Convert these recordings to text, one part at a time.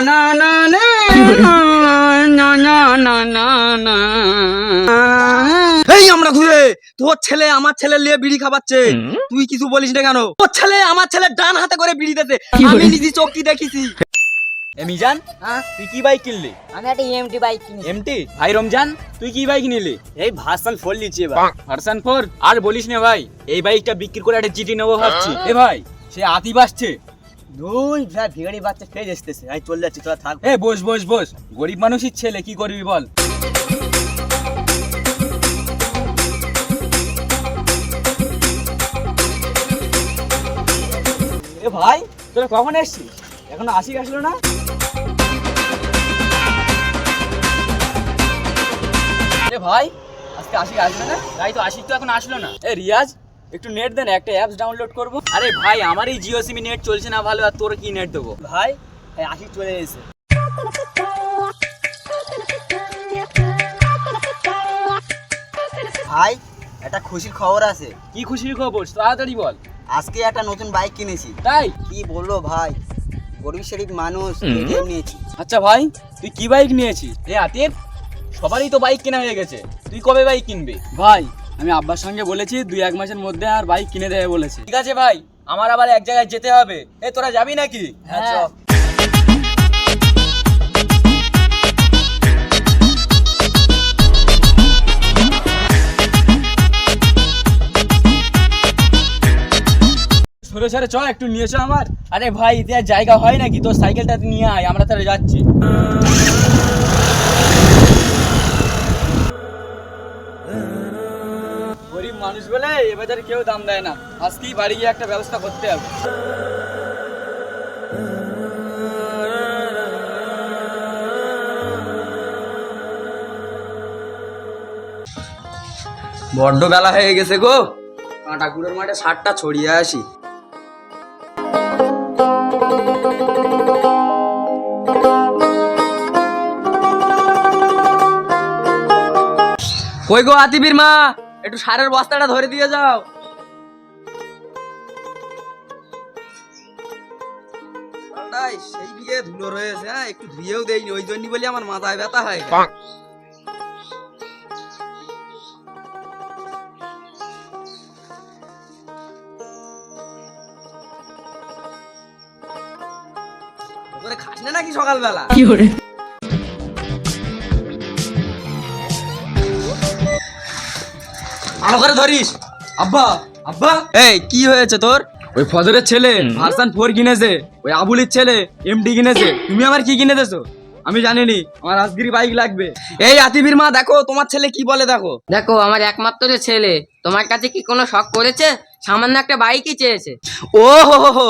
না না না না না না না না। এই আমরা ঘুরে তোর ছেলে আমার ছেলে নিয়ে বিড়ি খাবাচ্ছে, তুই কিছু বলিস না কেন? তোর ছেলে আমার ছেলে ডান হাতে করে বিড়ি দিতে, আমি নিজে চোখে দেখেছি। মিজান, তুই কি বাইক কিনলি? আমি একটা এমটি বাইক কিনেছি। এমটি? ভাই রমজান, তুই কি বাইক নিলি? এই ভার্সন 4 লিছি এবার। ভার্সন 4? আর বলিস না ভাই, এই বাইকটা বিক্রি করে একটা জিটি নেবো ভাবছি। এ ভাই, সে আতিব আসছে। দুই ভাই ভিখারি বাচ্চা খেয়ে আসতেছে, আমি চলে যাচ্ছি, তোরা থাক। এ বস বস বস, গরিব মানুষের ছেলে, কি করবি বল? এ ভাই তোরা কখন এসছিস? এখনো আশিক আসলো না? এ ভাই, আজকে আশিক আসবে না? তাই তো, আশিক তো এখন আসলো না। এ রিয়াজ, একটু নেট দেন, একটা অ্যাপস ডাউনলোড করবো। আরে ভাই, আমার এই জিও সিমি নেট চলছে না ভালো, আর তোর কি নেট দেবো? ভাই আশিক চলে এসেছে। ভাই একটা খুশির খবর আছে। কি খুশির খবর, তাড়াতাড়ি বল। আজকে একটা নতুন বাইক কিনেছি। তাই? কি বললো ভাই, গরিব শরীফ মানুষ, নিয়েছি। আচ্ছা ভাই, তুই কি বাইক নিয়েছিস? এ আতিব, সবারই তো বাইক কেনা হয়ে গেছে, তুই কবে বাইক কিনবি? ভাই, আমি আব্বার সঙ্গে বলেছি 2-1 মাসের মধ্যে আর বাইক কিনে দেবে বলেছে। ঠিক আছে ভাই, আমার আবার এক জায়গায় যেতে হবে। এ তোরা যাবি নাকি? হ্যাঁ চল। সরে সরে চল, একটু নিয়ে চল আমার। আরে ভাই, এতে আর জায়গা হয় নাকি? তোর সাইকেলটা নিয়ে আয়, আমরা তাহলে যাচ্ছি। গরিব মানুষ বলে এ বাজারে কেউ দাম দেয় না, আজকেই বাড়ি গিয়ে একটা ব্যবস্থা করতে হবে। বড্ড বেলা হয়ে গেছে গো, কাঁটাকুড়োর মাঠে সারটা ছড়িয়ে আসি। কই গো আতিবির মা, একটু সারের বস্তাটা ধরে দিয়ে যাও। সেই দিকে ধুলো রয়েছে, একটু ধুয়েও দেয়নি, ওই জন্য বলি আমার মাথায় ব্যথা হয়। খাস না নাকি সকালবেলা? কি করে ভালো করে ধরিস। আব্বা, আব্বা, এই কি হয়েছে তোর? ওই ফজরের ছেলে ভার্সন 4 কিনেছে, ওই আবুলির ছেলে এমডি কিনেছে, তুমি আমার কি কিনে দেছো? আমি জানিনি, আমার আজগিরি বাইক লাগবে। এই আতিবির মা, দেখো তোমার ছেলে কি বলে। দেখো দেখো, আমার একমাত্র ছেলে তোমার কাছে কি কোনো শখ করেছে? সামান্য একটা বাইকই চেয়েছে। ও হো,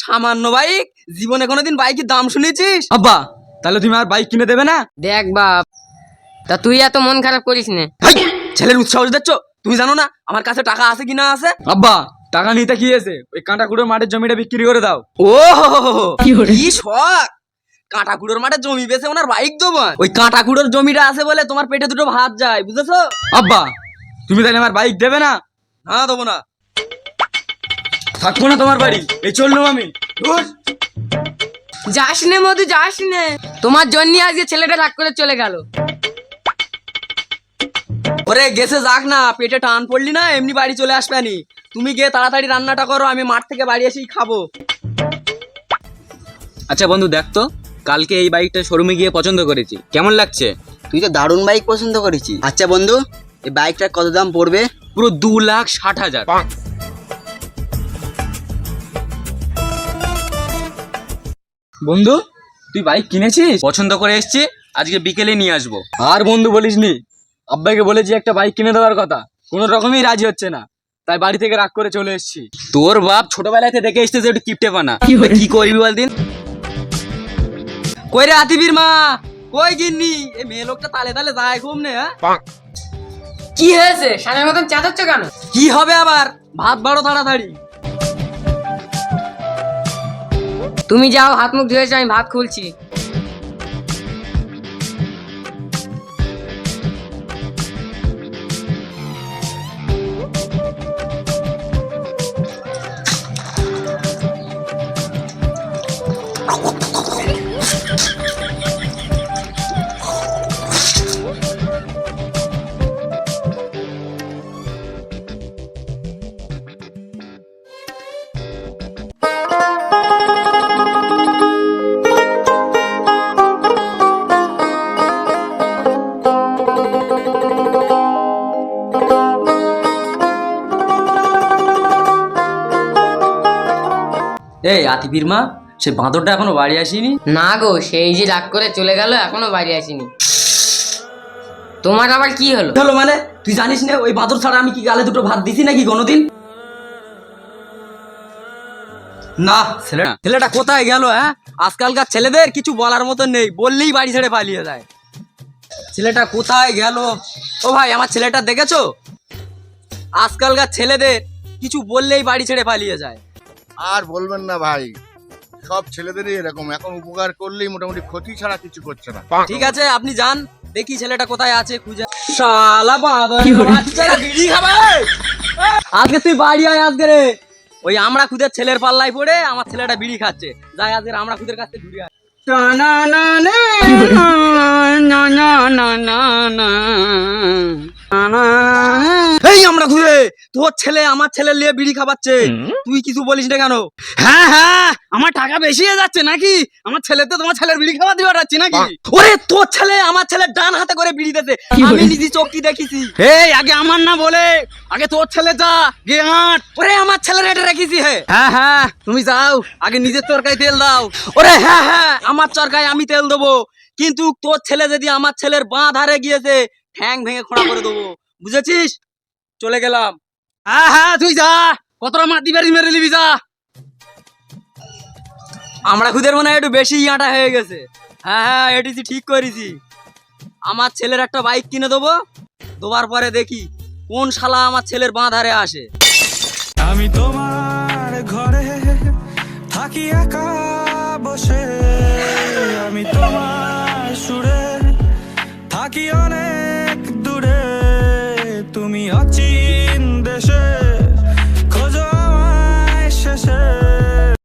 সামান্য বাইক? জীবনে কোনোদিন বাইকের দাম শুনেছিস? আব্বা, তাহলে তুমি আর বাইক কিনে দেবে না? দেখ বাপ, তা তুই এত মন খারাপ করিস না। ছেলের উৎসাহ দিচ্ছ? তুমি জানো না আমার কাছে টাকা আছে কি না আছে? আব্বা, টাকা নিতে কি আছে, ওই কাঁটাকুড়োর মাঠের জমিটা বিক্রি করে দাও। ও কি শখ, কাঁটাকুড়োর মাঠের জমি বেচে ওনার বাইক দেবো? ওই কাঁটাকুড়োর জমিটা আছে বলে তোমার পেটে দুটো ভাত যায়, বুঝেছো? আব্বা, তুমি তাহলে আমার বাইক দেবে না? না দেবো না, থাকবো না তোমার বাড়ি, এই চললাম আমি। যাস নে মধু, যাস নে, তোমার জন্য আজকে ছেলেটা রাগ করে চলে গেল। ওরে গেছে যাক না, পেটে টান পড়লি না, এমনি বাড়ি চলে আসবে নি। তুমি গিয়ে তাড়াতাড়ি রান্নাটা করো, আমি মাঠ থেকে বাড়ি এসেই খাবো। আচ্ছা বন্ধু, দেখ তো, কালকে এই বাইকটা শোরুমে গিয়ে পছন্দ করেছি, কেমন লাগছে? তুই তো দারুণ বাইক পছন্দ করেছিস। আচ্ছা বন্ধু, এই বাইকটার কত দাম পড়বে? পুরো 2,60,000। বন্ধু, তুই বাইক কিনেছিস? পছন্দ করে এসছি, আজকে বিকেলে নিয়ে আসবো। আর বন্ধু বলিসনি, আব্বাকে বলেছি একটা বাইক কিনে দেওয়ার কথা, কোনো রকমই রাজি হচ্ছে না, তাই বাড়ি থেকে রাগ করে চলে এসেছি। তোর বাপ ছোটবেলাতে দেখে এসেছে একটু কিপটে পানা, কি করবি বল দিন। কই রে আতিবির মা, কই গিন্নি? এই মেয়ে লোকটা তালে তালে যায় ঘুমনে। কি হয়েছে, সানের মতন চেঁচাচ্ছ কেন? কি হবে আবার, ভাত বাড়ো তাড়াতাড়ি। তুমি যাও, হাত মুখ ধুয়েছো, আমি ভাত খুলছি। এই আতিফির মা, সে বাঁদরটা এখনো বাড়ি আসেনি? না গো, সেই যে রাগ করে চলে গেল, এখনো বাড়ি আসেনি। তোমার আবার কি হলো? হলো মানে, তুই জানিস না ওই বাঁদর ছাড়া আমি কি গালে দুটো ভাত দিছি নাকি কোনোদিন? না, ছেলেটা কোথায় গেল? হ্যাঁ, আজকালকার ছেলেদের কিছু বলার মতো নেই, বললেই বাড়ি ছেড়ে পালিয়ে যায়। ছেলেটা কোথায় গেল? ও ভাই, আমার ছেলেটা দেখেছো? আজকালকার ছেলেদের কিছু বললেই বাড়ি ছেড়ে পালিয়ে যায়। আর বলবেন না ভাই, সব ছেলেদেরই এরকম, এখন উপকার করলেই মোটামুটি ক্ষতি ছাড়া কিছু করছে না। ঠিক আছে, আপনি যান, দেখি ছেলেটা কোথায় আছে, খুঁজে। শালা বাঁদর বাচ্চারা বিড়ি খাবে। আজকে তুই বাড়ি আয় আজকে রে। ওই আমরা খুদের ছেলের পাল্লায় পড়ে আমার ছেলেটা বিড়ি খাচ্ছে। যাই আজকে আমরা খুদের কাছে ঘুরে আয়। এই আমরা ঘুরে, তোর ছেলে আমার ছেলে নিয়ে বিড়ি খাবাচ্ছে, তুই কিছু বলিস না কেন? হ্যাঁ হ্যাঁ, আমার টাকা বেশি হয়ে যাচ্ছে নাকি? আমার ছেলে তো তোমার ছেলের বিড়ি খাওয়া দিবার যাচ্ছি নাকি? ওরে, তোর ছেলে আমার ছেলে ডান হাতে করে বিড়ি দিতে, আমি নিজে চোখে দেখেছি। এই আগে আমার না বলে, আগে তোর ছেলে যা গে হাঁট। ওরে, আমার ছেলের এটা রেখেছি। হ্যাঁ হ্যাঁ, তুমি যাও, আগে নিজের চরকায় তেল দাও। ওরে হ্যাঁ হ্যাঁ, আমার চরকায় আমি তেল দেবো, কিন্তু তোর ছেলে যদি আমার ছেলের বাঁ ধারে গিয়েছে, ঠ্যাং ভেঙে খোঁড়া করে দেবো, বুঝেছিস? চলে গেলাম। হ্যাঁ হ্যাঁ, তুই যা, কতটা মাটি বাড়ি মেরে নিবি, যা। আমরা খুদের মনে হয় একটু বেশি ইয়াটা হয়ে গেছে। হ্যাঁ হ্যাঁ, এটিছি, ঠিক করেছি। আমার ছেলের একটা বাইক কিনে দেবো, দেওয়ার পরে দেখি কোন শালা আমার ছেলের বাঁ ধারে আসে। আমি তোমার ঘরে থাকি একা বসে, আমি তোমার